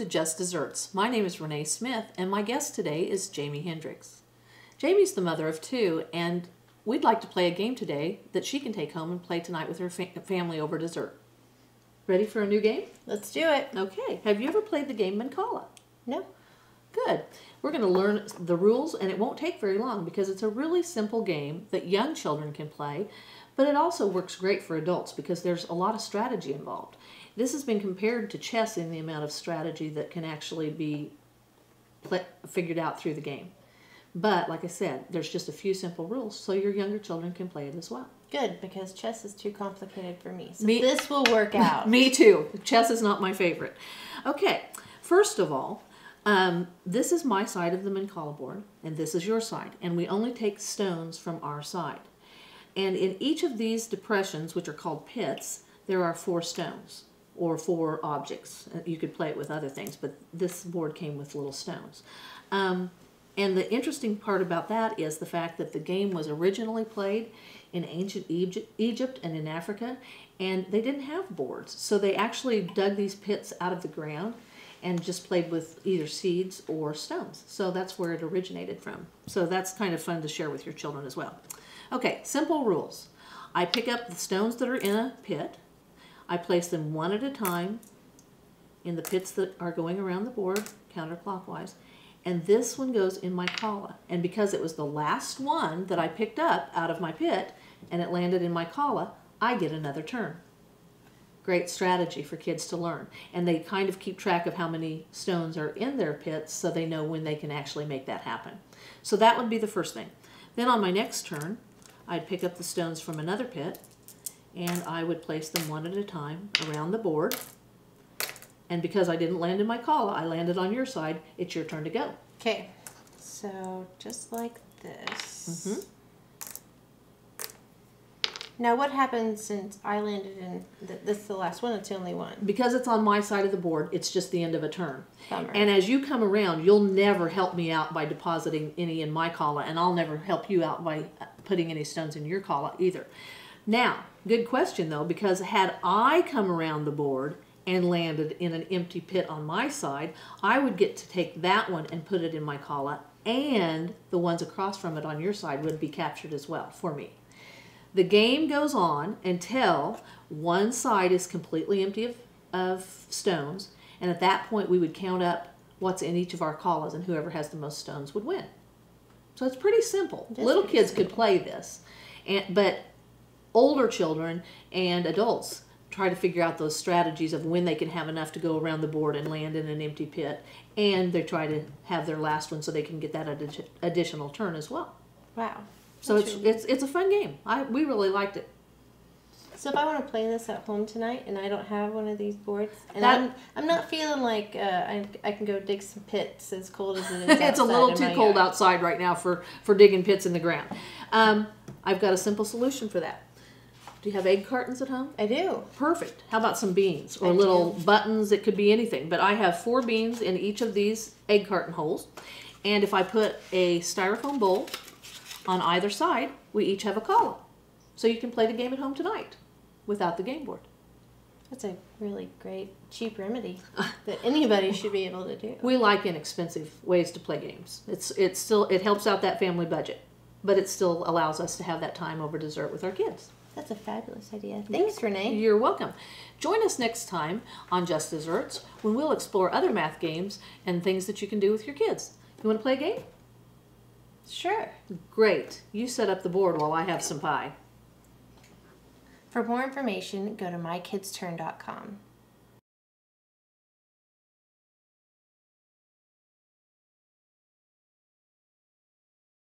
Just Desserts. My name is Renee Smith, and my guest today is Jaime Hendricks. Jamie's the mother of two, and we'd like to play a game today that she can take home and play tonight with her family over dessert. Ready for a new game? Let's do it. Okay. Have you ever played the game Mancala? No. Good. We're going to learn the rules, and it won't take very long because it's a really simple game that young children can play, but it also works great for adults because there's a lot of strategy involved. This has been compared to chess in the amount of strategy that can actually be figured out through the game. But, like I said, there's just a few simple rules, so your younger children can play it as well. Good, because chess is too complicated for me. So this will work out. Me too. Chess is not my favorite. Okay, first of all, this is my side of the Mancala board, and this is your side. And we only take stones from our side. And in each of these depressions, which are called pits, there are 4 stones, or 4 objects. You could play it with other things, but this board came with little stones. And the interesting part about that is the fact that the game was originally played in ancient Egypt and in Africa, and they didn't have boards. So they actually dug these pits out of the ground and just played with either seeds or stones. So that's where it originated from. So that's kind of fun to share with your children as well. Okay, simple rules. I pick up the stones that are in a pit. I place them one at a time in the pits that are going around the board, counterclockwise. And this one goes in my kala. And because it was the last one that I picked up out of my pit and it landed in my kala, I get another turn. Great strategy for kids to learn. And they kind of keep track of how many stones are in their pits so they know when they can actually make that happen. So that would be the first thing. Then on my next turn, I'd pick up the stones from another pit and I would place them one at a time around the board. And because I didn't land in my kala, I landed on your side. It's your turn to go. Okay, so just like this. Now what happens since I landed in, this is the last one, it's the only one? Because it's on my side of the board, it's just the end of a turn. Bummer. And as you come around, you'll never help me out by depositing any in my kala, and I'll never help you out by putting any stones in your kala either. Now, good question though, because had I come around the board and landed in an empty pit on my side, I would get to take that one and put it in my kala, and the ones across from it on your side would be captured as well for me. The game goes on until one side is completely empty of stones, and at that point we would count up what's in each of our kalas, and whoever has the most stones would win. So it's pretty simple. Little kids could play this, but older children and adults try to figure out those strategies of when they can have enough to go around the board and land in an empty pit, and they try to have their last one so they can get that additional turn as well. Wow. So it's a fun game. We really liked it. So if I want to play this at home tonight and I don't have one of these boards, and I'm not feeling like I can go dig some pits as cold as it is outside. It's a little too cold outside right now for digging pits in the ground. I've got a simple solution for that. Do you have egg cartons at home? I do. Perfect. How about some beans or little buttons? It could be anything. But I have 4 beans in each of these egg carton holes. And if I put a styrofoam bowl on either side, we each have a kala. So you can play the game at home tonight without the game board. That's a really great, cheap remedy that anybody should be able to do. We like inexpensive ways to play games. It helps out that family budget, but it still allows us to have that time over dessert with our kids. That's a fabulous idea. Thanks, Renee. You're welcome. Join us next time on Just Desserts when we'll explore other math games and things that you can do with your kids. You want to play a game? Sure. Great. You set up the board while I have some pie. For more information, go to mykidstturn.com.